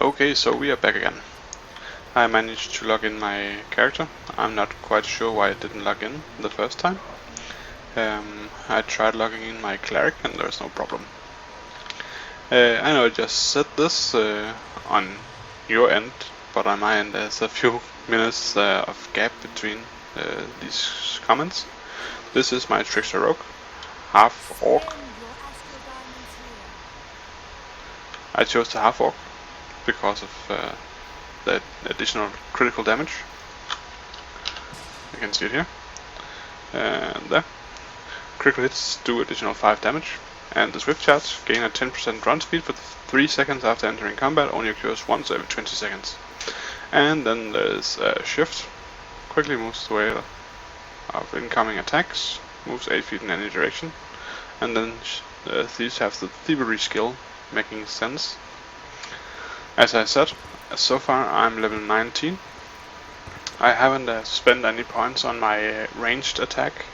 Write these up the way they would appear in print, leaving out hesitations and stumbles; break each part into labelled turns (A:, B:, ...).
A: Okay, so we are back again. I managed to log in my character. I'm not quite sure why it didn't log in the first time. I tried logging in my cleric and there's no problem. I know I just said this on your end, but on my end there's a few minutes of gap between these comments. This is my Trickster Rogue, half orc. I chose the half orc because of the additional critical damage. You can see it here. And there. Critical hits do additional 5 damage. And the swift charge gain a 10% run speed for 3 seconds after entering combat, only occurs once every 20 seconds. And then there's a shift. Quickly moves the way of incoming attacks, moves 8 feet in any direction. And then these have the thievery skill, making sense. As I said, so far I'm level 19. I haven't spent any points on my ranged attack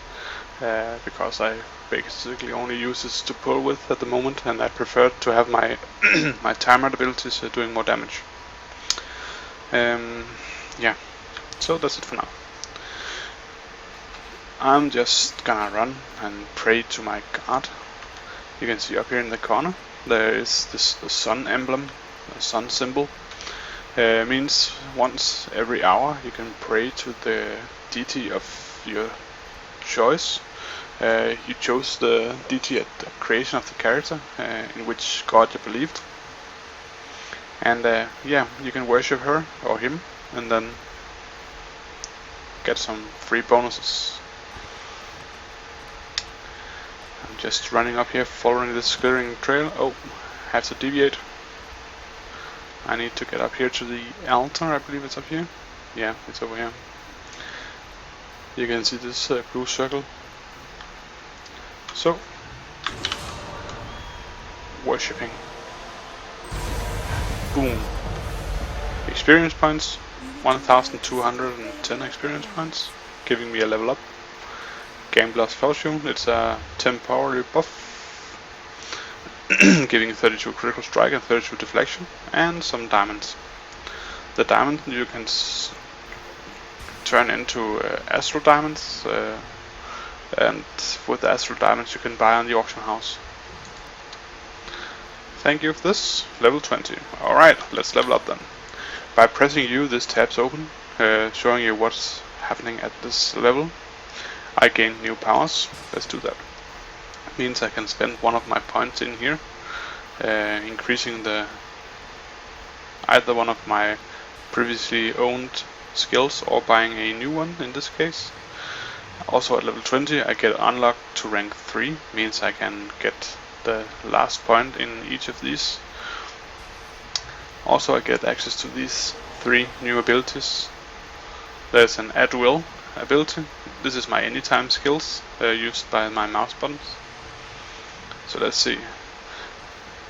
A: because I basically only use this to pull with at the moment, and I prefer to have my my timed abilities doing more damage. Yeah, so that's it for now. I'm just gonna run and pray to my god. You can see up here in the corner there is this sun emblem, the sun symbol. Means once every hour you can pray to the deity of your choice. You chose the deity at the creation of the character, in which god you believed. And yeah, you can worship her or him and then get some free bonuses. I'm just running up here following this glittering trail. Oh, have to deviate. I need to get up here to the altar, I believe it's up here. Yeah, it's over here. You can see this blue circle. So, worshipping. Boom. Experience points, 1210 experience points, giving me a level up. Game Blast Falchion, it's a temporary buff. Giving 32 critical strike and 32 deflection, and some diamonds. The diamond you can turn into astral diamonds, and with the astral diamonds you can buy on the auction house. Thank you for this. Level 20. Alright, let's level up then. By pressing U, this tab's open, showing you what's happening at this level. I gain new powers. Let's do that. Means I can spend one of my points in here, increasing either one of my previously owned skills or buying a new one in this case. Also at level 20 I get unlocked to rank 3, means I can get the last point in each of these. Also I get access to these 3 new abilities. There's an at will ability. This is my anytime skills used by my mouse buttons. So let's see.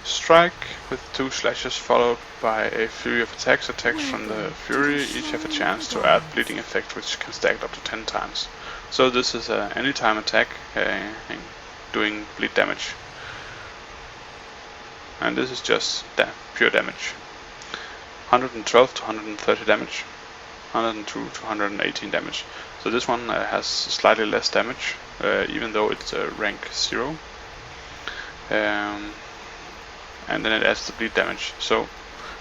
A: Strike with 2 slashes followed by a fury of attacks. Attacks from the fury each have a chance to add bleeding effect, which can stack up to 10 times. So this is an anytime attack doing bleed damage. And this is just pure damage. 112 to 130 damage. 102 to 118 damage. So this one has slightly less damage, even though it's rank 0. And then it adds the bleed damage, so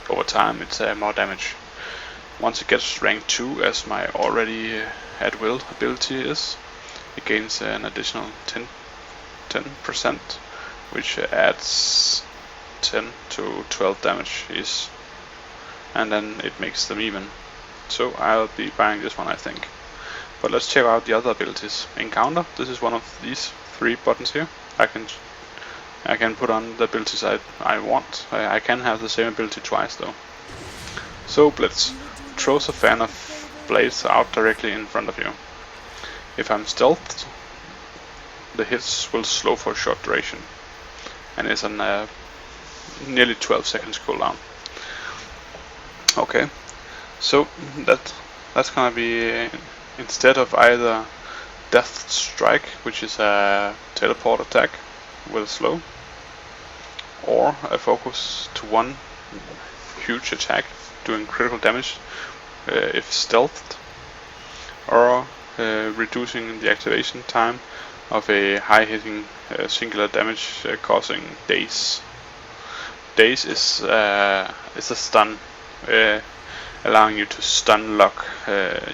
A: over time it's more damage. Once it gets rank 2, as my already at will ability is, it gains an additional 10%, which adds 10 to 12 damage and then it makes them even. So I'll be buying this one, I think. But let's check out the other abilities. Encounter, this is one of these 3 buttons here. I can put on the abilities I want. I can have the same ability twice though. So Blitz throws a fan of blades out directly in front of you. If I'm stealthed, the hits will slow for a short duration, and it's on nearly 12 seconds cooldown. Okay, so that's gonna be instead of either Death Strike, which is a teleport attack with a slow, or a focus to 1 huge attack doing critical damage if stealthed, or reducing the activation time of a high hitting singular damage causing daze. Daze is a stun, allowing you to stun lock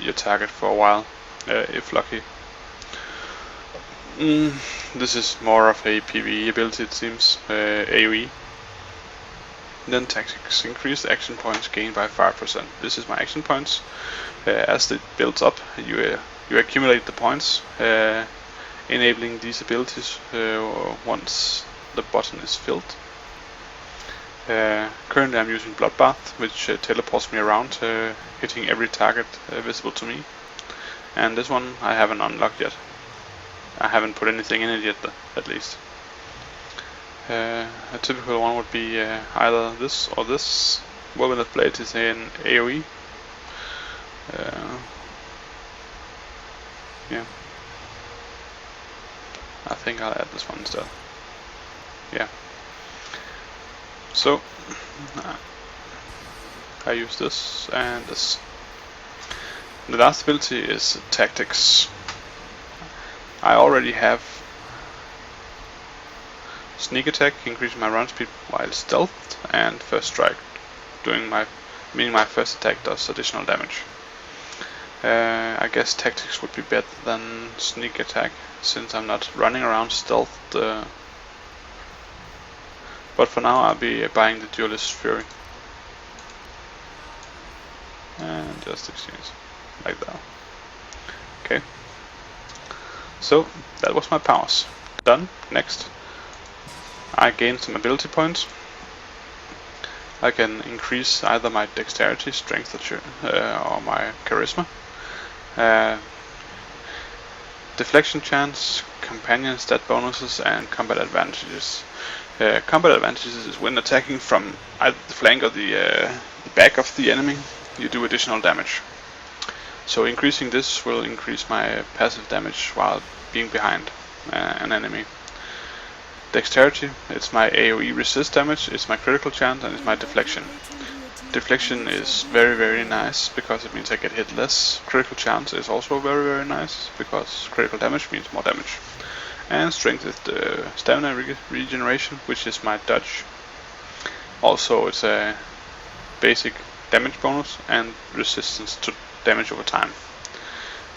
A: your target for a while, if lucky. This is more of a PvE ability, it seems, AoE. Then tactics, increase action points gained by 5%. This is my action points. As it builds up, you accumulate the points, enabling these abilities once the button is filled. Currently I'm using Bloodbath, which teleports me around, hitting every target visible to me. And this one I haven't unlocked yet. I haven't put anything in it yet, at least. A typical one would be either this or this. Whirlwind Blade is an AoE. Yeah. I think I'll add this one instead. Yeah. So I use this and this. The last ability is Tactics. I already have Sneak Attack, increasing my run speed while stealthed, and First Strike, meaning my first attack does additional damage. I guess Tactics would be better than Sneak Attack, since I'm not running around stealthed. But for now I'll be buying the Duelist Fury. And just exchange, like that. Okay. So, that was my powers. Done. Next. I gained some ability points. I can increase either my dexterity, strength, or my charisma. Deflection chance, companion stat bonuses, and combat advantages. Combat advantages is when attacking from either the flank or the back of the enemy, you do additional damage. So increasing this will increase my passive damage while being behind an enemy. Dexterity, it's my AoE resist damage, it's my critical chance, and it's my deflection. Deflection is very, very nice because it means I get hit less. Critical chance is also very, very nice because critical damage means more damage. And strength is the stamina regeneration, which is my dodge. Also, it's a basic damage bonus and resistance to damage over time.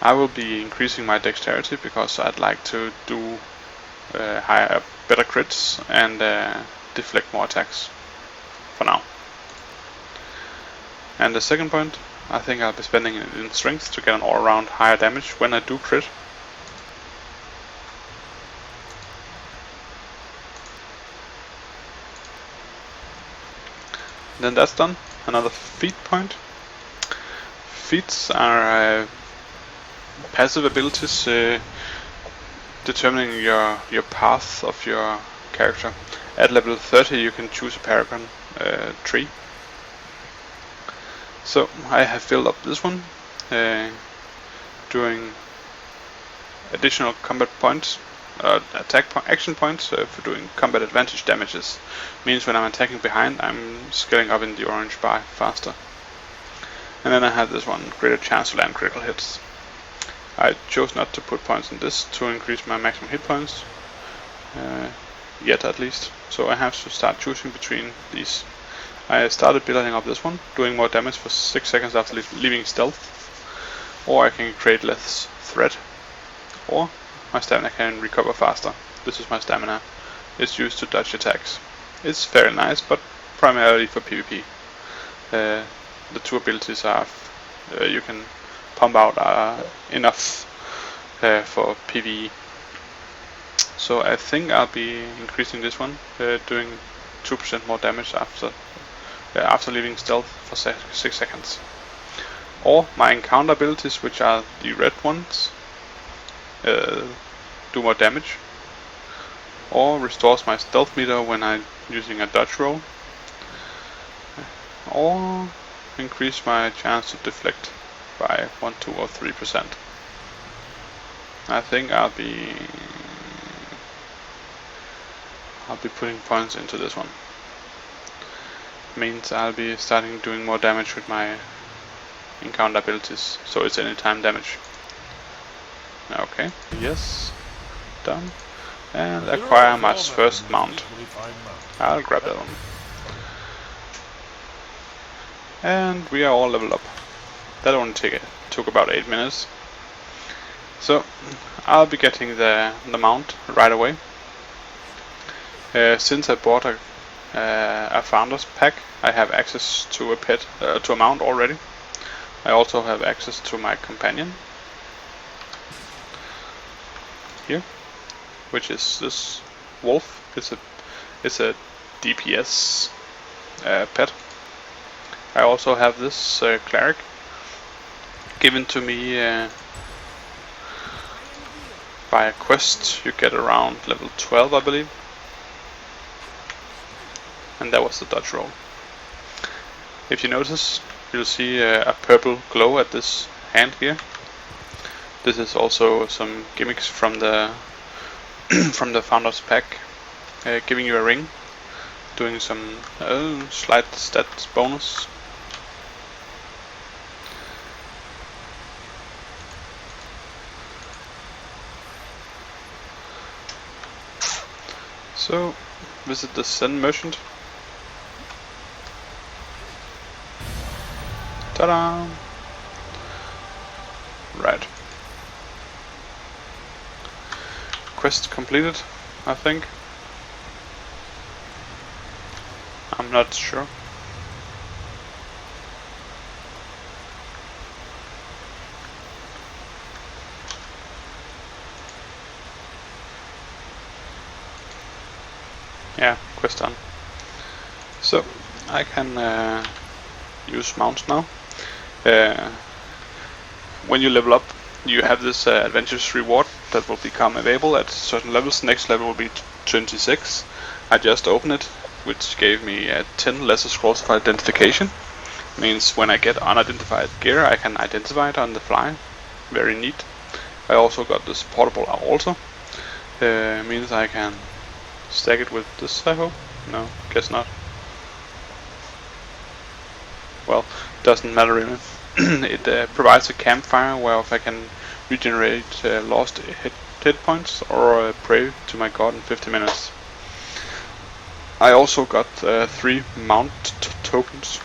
A: I will be increasing my dexterity because I'd like to do better crits and deflect more attacks for now. And the second point, I think I'll be spending it in strength to get an all-around higher damage when I do crit. Then that's done. Another feat point. Feats are passive abilities determining your path of your character. At level 30 you can choose a Paragon tree. So I have filled up this one, doing additional combat points, action points for doing combat advantage damages. Means when I'm attacking behind, I'm scaling up in the orange bar faster. And then I have this one, greater chance to land critical hits. I chose not to put points in this to increase my maximum hit points, yet at least. So I have to start choosing between these. I started building up this one, doing more damage for 6 seconds after leaving stealth, or I can create less threat, or my stamina can recover faster. This is my stamina. It's used to dodge attacks. It's very nice, but primarily for PvP. The two abilities are you can pump out enough for PvE. So I think I'll be increasing this one, doing 2% more damage after leaving stealth for 6 seconds. Or my encounter abilities, which are the red ones, do more damage. Or restores my stealth meter when I'm using a dodge roll. Or increase my chance to deflect by 1, 2 or 3%. I think I'll be putting points into this one. means I'll be starting doing more damage with my encounter abilities, so it's anytime damage. Okay, yes, done. And acquire my first mount. I'll grab that one. And we are all leveled up. That only took about 8 minutes. So I'll be getting the mount right away. Since I bought a founder's pack, I have access to a mount already. I also have access to my companion here, which is this wolf. It's a DPS pet. I also have this cleric given to me by a quest you get around level 12, I believe. And that was the Dutch roll. If you notice, you'll see a purple glow at this hand here. This is also some gimmicks from the from the founder's pack, giving you a ring, doing some slight stats bonus. So, visit the Zen merchant. Ta-da! Right. Quest completed, I think. I'm not sure. Yeah, quest done. So I can use mounts now. When you level up, you have this adventurous reward that will become available at certain levels. Next level will be 26. I just opened it, which gave me 10 lesser scrolls of identification. Means when I get unidentified gear, I can identify it on the fly. Very neat. I also got this portable altar. Means I can stack it with this, I hope? No, guess not. Well, doesn't matter really. It provides a campfire where I can regenerate lost hit points or pray to my god in 50 minutes. I also got 3 mount tokens,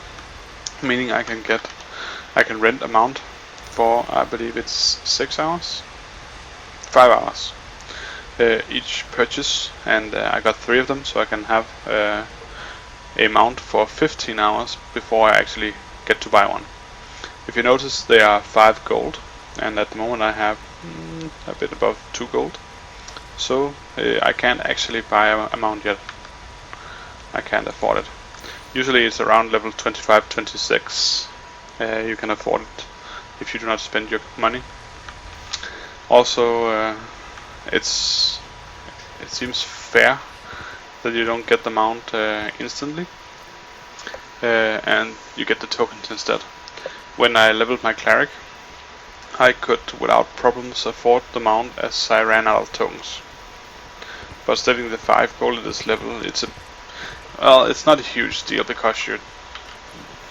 A: meaning I can rent a mount for, I believe it's 6 hours? 5 hours. Each purchase, and I got 3 of them, so I can have a mount for 15 hours before I actually get to buy one. If you notice, they are 5 gold, and at the moment I have a bit above 2 gold, so I can't actually buy a mount yet. I can't afford it. Usually it's around level 25-26 you can afford it if you do not spend your money. Also it seems fair that you don't get the mount instantly, and you get the tokens instead. When I leveled my cleric, I could without problems afford the mount as I ran out of tokens. But setting the 5 gold at this level, it's not a huge deal, because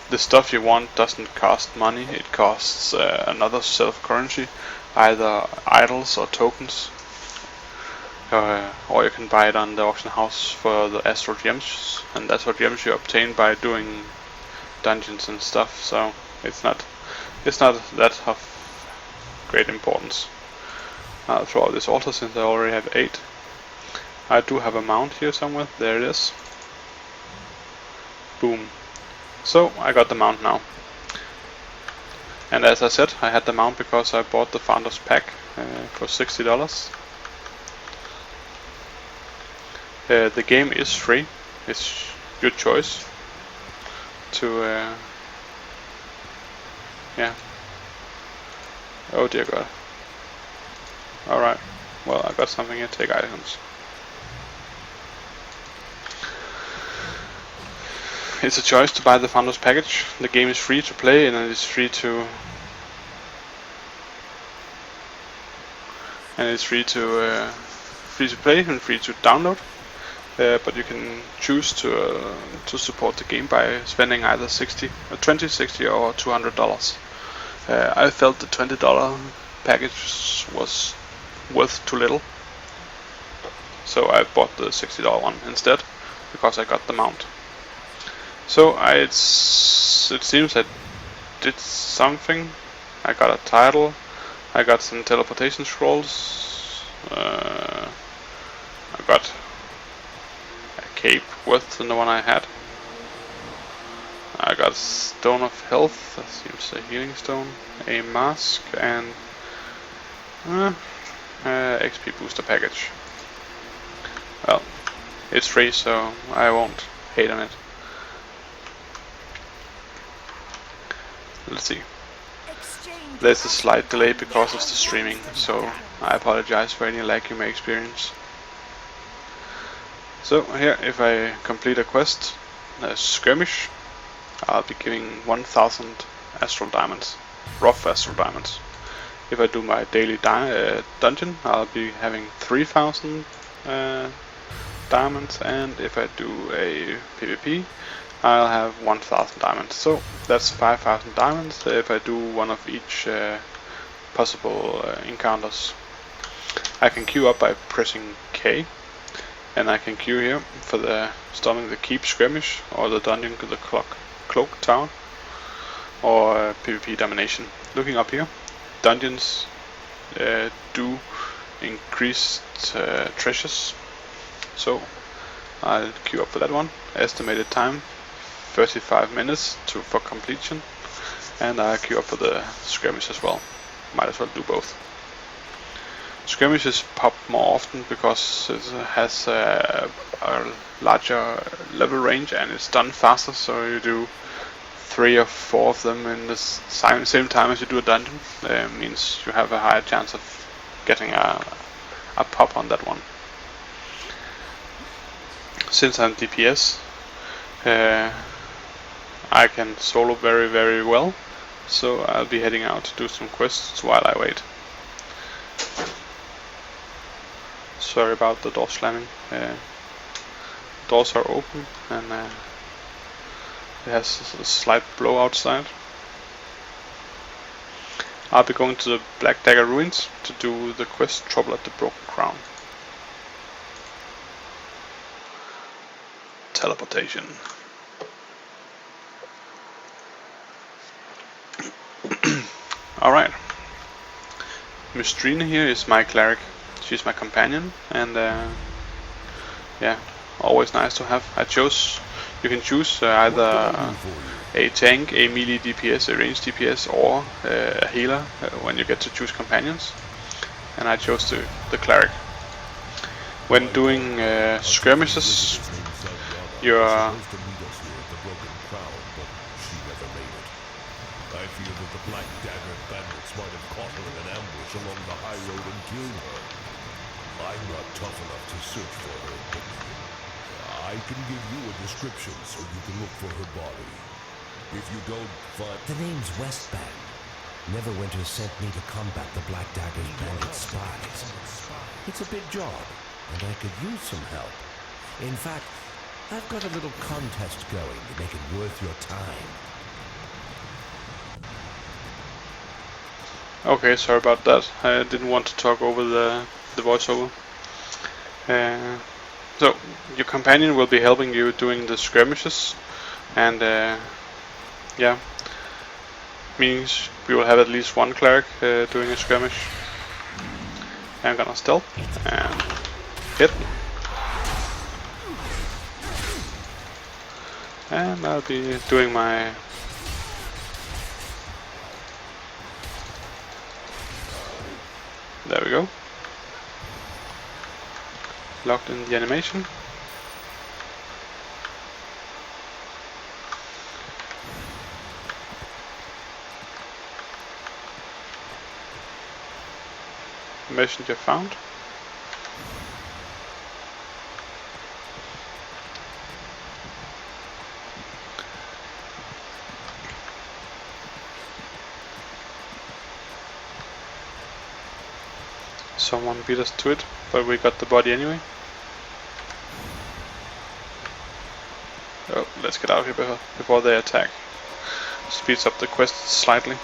A: the stuff you want doesn't cost money. It costs another self-currency, either idols or tokens. Or you can buy it on the auction house for the astral gems, and astral gems you obtain by doing dungeons and stuff. So it's not that of great importance. I'll throw out this altar since I already have 8. I do have a mount here somewhere. There it is. Boom. So I got the mount now. And as I said, I had the mount because I bought the founder's pack for $60. The game is free. It's your choice to yeah. Oh dear god. Alright. Well, I got something here. Take items. It's a choice to buy the founder's package. The game is free to play, and it is free to play and free to download. but you can choose to support the game by spending either 20, 60 or $200. I felt the $20 package was worth too little, so I bought the $60 one instead because I got the mount. So it seems I did something. I got a title, I got some teleportation scrolls, I got a cape worth than the one I had. I got a stone of health, that seems a healing stone, a mask, and XP booster package. Well, it's free, so I won't hate on it. Let's see. There's a slight delay because of the streaming, so I apologize for any lag you may experience. So here, if I complete a quest, a skirmish, I'll be giving 1000 astral diamonds, rough astral diamonds. If I do my daily dungeon, I'll be having 3000 diamonds, and if I do a PvP, I'll have 1000 diamonds. So that's 5000 diamonds if I do one of each possible encounters. I can queue up by pressing K, and I can queue here for the storming the keep skirmish, or the dungeon to the cloak town, or PvP domination. Looking up here, dungeons do increased treasures, so I'll queue up for that one. Estimated time 35 minutes for completion, and I'll queue up for the skirmish as well. Might as well do both. Skirmishes pop more often because it has a larger level range and it's done faster, so you do 3 or 4 of them in the same time as you do a dungeon. Means you have a higher chance of getting a pop on that one. Since I'm DPS, I can solo very, very well, so I'll be heading out to do some quests while I wait. Sorry about the door slamming. Doors are open, and it has a slight blow outside. I'll be going to the Black Dagger Ruins to do the quest Trouble at the Broken Crown. Teleportation. Alright. Mistrina here is my cleric. She's my companion, and yeah, always nice to have. You can choose either a tank, a melee DPS, a ranged DPS, or a healer when you get to choose companions. And I chose the cleric. When doing skirmishes, you're
B: I fear that the Black Dagger bandits might have caught her in an ambush along the high road and killed her. I'm not tough enough to search for her, but I can give you a description so you can look for her body. If you don't find...
C: The name's Westband. Neverwinter sent me to combat the Black Dagger's bandit spies. It's a big job, and I could use some help. In fact, I've got a little contest going to make it worth your time.
A: Okay, sorry about that. I didn't want to talk over the voiceover. So, your companion will be helping you doing the skirmishes, and yeah, means we will have at least one cleric doing a skirmish. I'm gonna stealth and hit, and I'll be doing my there we go. Locked in the animation. Messenger found. Someone beat us to it, but we got the body anyway. let's get out here before they attack. Speeds up the quest slightly.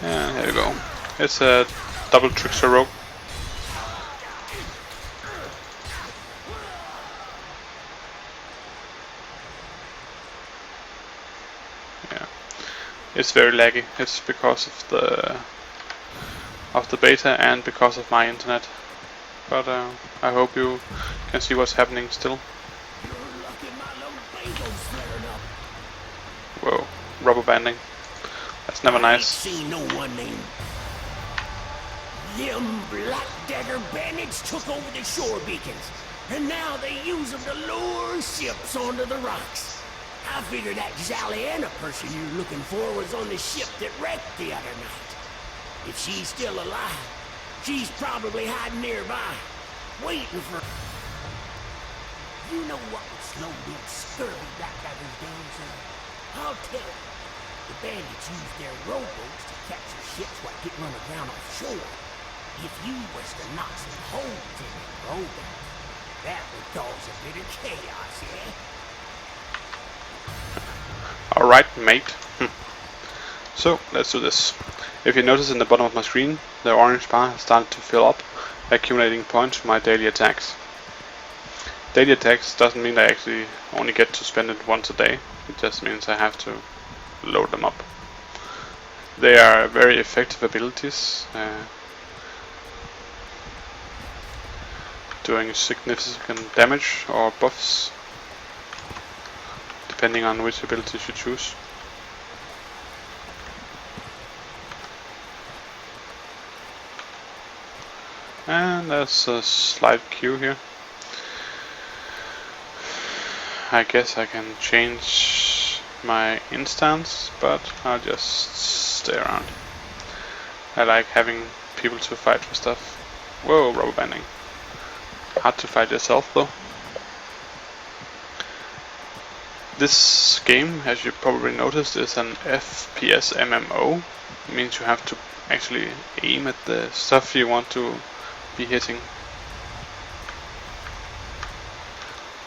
A: And here we go. It's a double Trickster Rogue. Yeah, it's very laggy. It's because of the beta and because of my internet. But I hope you can see what's happening still. Whoa, rubber banding. That's never nice.
D: See no one named. Them Black Dagger bandits took over the shore beacons, and now they use them to lure ships onto the rocks. I figure that Zaliana person you're looking for was on the ship that wrecked the other night. If she's still alive, she's probably hiding nearby, waiting for... You know what would slow them scurvy Black Daggers down, sir? I'll tell you. The bandits use their rowboats to capture ships while getting run aground offshore. If you was to knock some holes in them rowboats, that would cause a bit of chaos, eh?
A: Alright, mate. So, let's do this. If you notice in the bottom of my screen, the orange bar has started to fill up, accumulating points for my daily attacks. Daily attacks doesn't mean I actually only get to spend it once a day. It just means I have to load them up. They are very effective abilities, doing significant damage or buffs, depending on which abilities you choose. And there's a slight queue here. I guess I can change my instance, but I'll just stay around. I like having people to fight for stuff. Whoa, rubber banding. Hard to fight yourself though. This game, as you probably noticed, is an FPS MMO. It means you have to actually aim at the stuff you want to be hitting.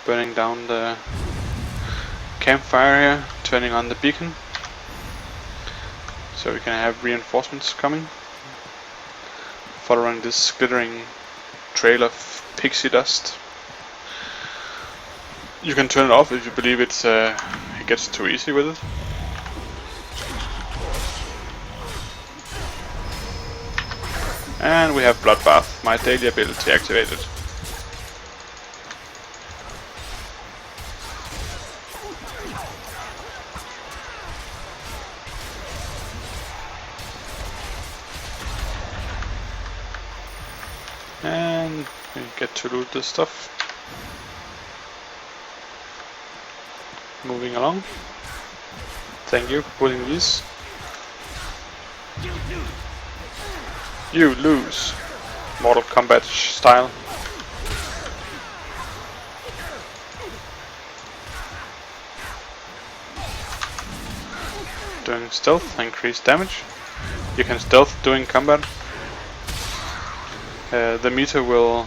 A: Burning down the campfire here, turning on the beacon, so we can have reinforcements coming. Following this glittering trail of pixie dust. You can turn it off if you believe it gets too easy with it. And we have Bloodbath, my daily ability activated. And we get to loot this stuff. Moving along. Thank you for putting these. You lose. Mortal Kombat style. Doing stealth, increased damage. You can stealth doing combat. The meter will...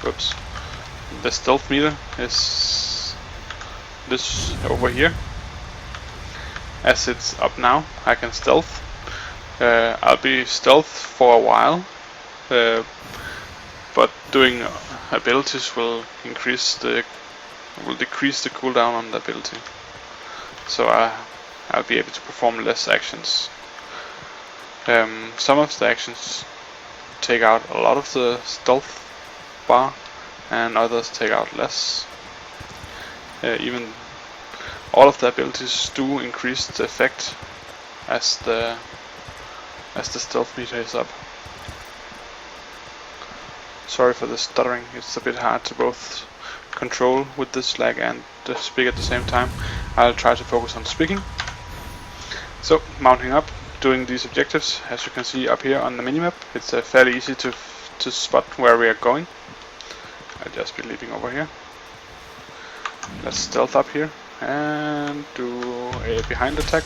A: whoops. The stealth meter is this over here. As it's up now, I can stealth. I'll be stealth for a while, but doing abilities will decrease the cooldown on the ability. So I'll be able to perform less actions. Some of the actions take out a lot of the stealth bar, and others take out less. Even all of the abilities do increase the effect as the stealth meter is up. Sorry for the stuttering, it's a bit hard to both control with this lag and speak at the same time. I'll try to focus on speaking. So, mounting up, doing these objectives, as you can see up here on the minimap, it's fairly easy to spot where we are going. I'll just be leaving over here. Let's stealth up here and do a behind attack.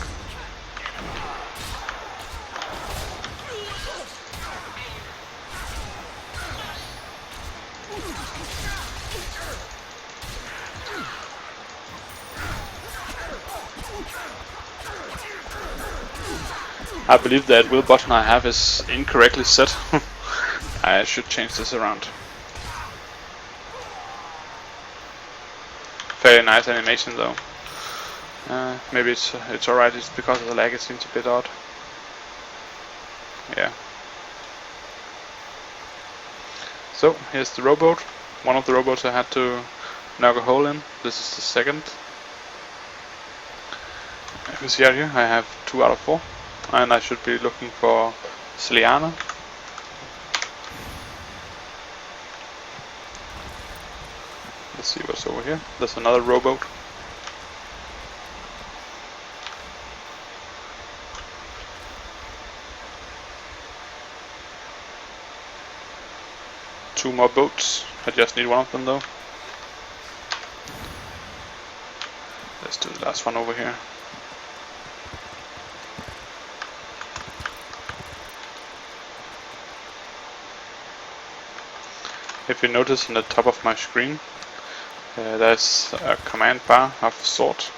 A: I believe that will button I have is incorrectly set. I should change this around. Very nice animation though. Maybe it's alright. It's because of the lag. It seems a bit odd. Yeah. So here's the rowboat. One of the rowboats I had to knock a hole in. This is the second. If you see out here, I have 2 out of 4, and I should be looking for Sliana. Let's see what's over here. There's another rowboat. Two more boats. I just need one of them though. Let's do the last one over here. If you notice on the top of my screen, there's a command bar of sort.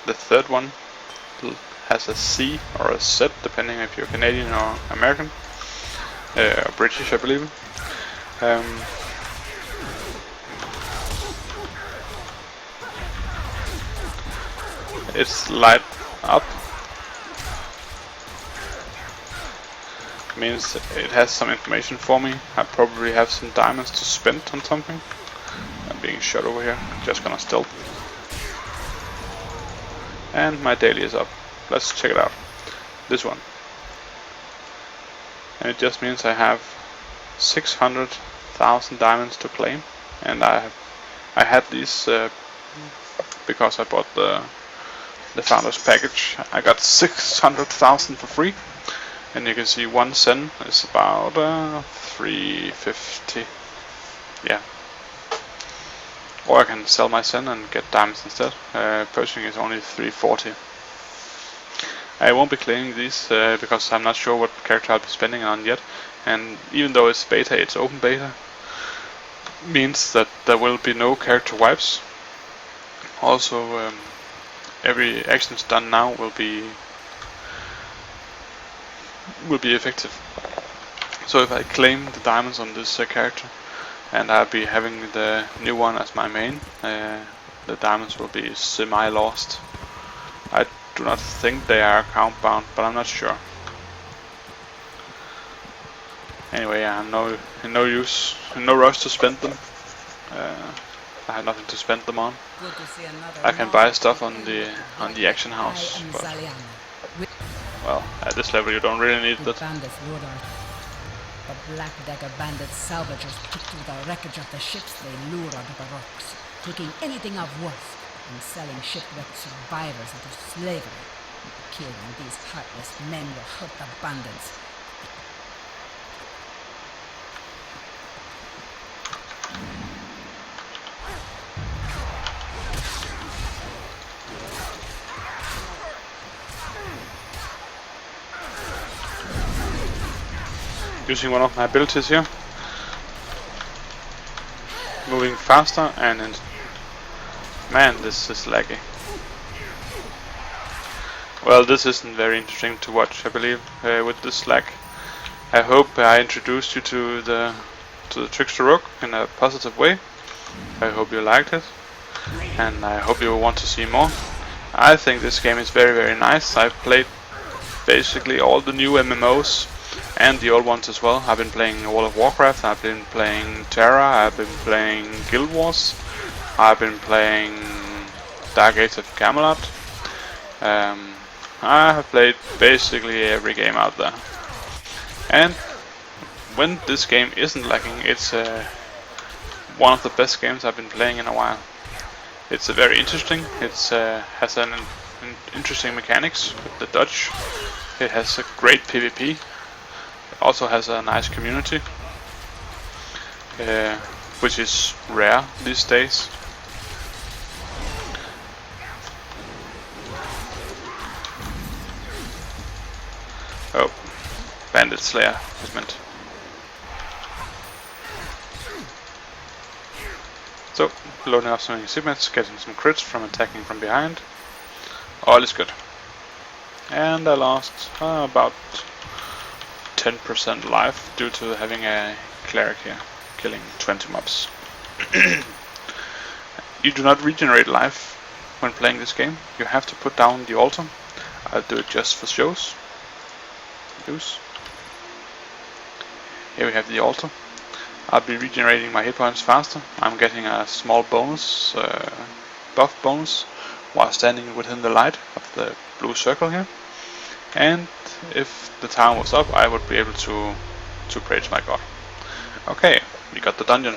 A: The third one has a C or a Z, depending if you're Canadian or American, or British, I believe. It's light up. Means it has some information for me. I probably have some diamonds to spend on something. I'm being shot over here. Just gonna stealth. And my daily is up. Let's check it out. This one. And it just means I have 600,000 diamonds to claim. And I had these because I bought the founder's package. I got 600,000 for free. And you can see 1 sen is about 350. Yeah. Or I can sell my sen and get diamonds instead. Purchasing is only 340. I won't be claiming these because I'm not sure what character I'll be spending on yet. And even though it's beta, it's open beta. Means that there will be no character wipes. Also, every actions done now will be effective. So if I claim the diamonds on this character and I'll be having the new one as my main, the diamonds will be semi-lost. I do not think they are account bound, but I'm not sure. Anyway, I'm in no rush to spend them. I have nothing to spend them on. I can buy stuff on the action house, but well, at this level you don't really need that.
E: Bandits lured our but Black Dagger bandits salvagers picked through the wreckage of the ships they lured onto the rocks, taking anything of worth and selling shipwrecked survivors into slavery. Killing these heartless men will hurt the bandits.
A: Using one of my abilities here, moving faster, and man, this is laggy. Well, this isn't very interesting to watch, I believe, with this lag. I hope I introduced you to the Trickster Rogue in a positive way. I hope you liked it, and I hope you will want to see more. I think this game is very, very nice. I've played basically all the new MMOs. And the old ones as well. I've been playing World of Warcraft, I've been playing Terra, I've been playing Guild Wars, I've been playing Dark Age of Camelot. I have played basically every game out there. And when this game isn't lagging, it's one of the best games I've been playing in a while. It's very interesting, it has an interesting mechanics with the dodge. It has a great PvP. Also has a nice community, which is rare these days. Oh, Bandit Slayer is meant. So, loading up some achievements, getting some crits from attacking from behind. All is good. and I lost about 10% life due to having a cleric here, killing 20 mobs. You do not regenerate life when playing this game. You have to put down the altar. I'll do it just for shows. Here we have the altar. I'll be regenerating my hit points faster. I'm getting a small bonus, buff bonus, while standing within the light of the blue circle here. And if the town was up, I would be able to pray to my god. Okay, we got the dungeon.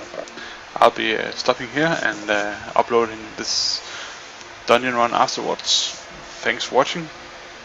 A: I'll be stopping here and uploading this dungeon run afterwards. Thanks for watching.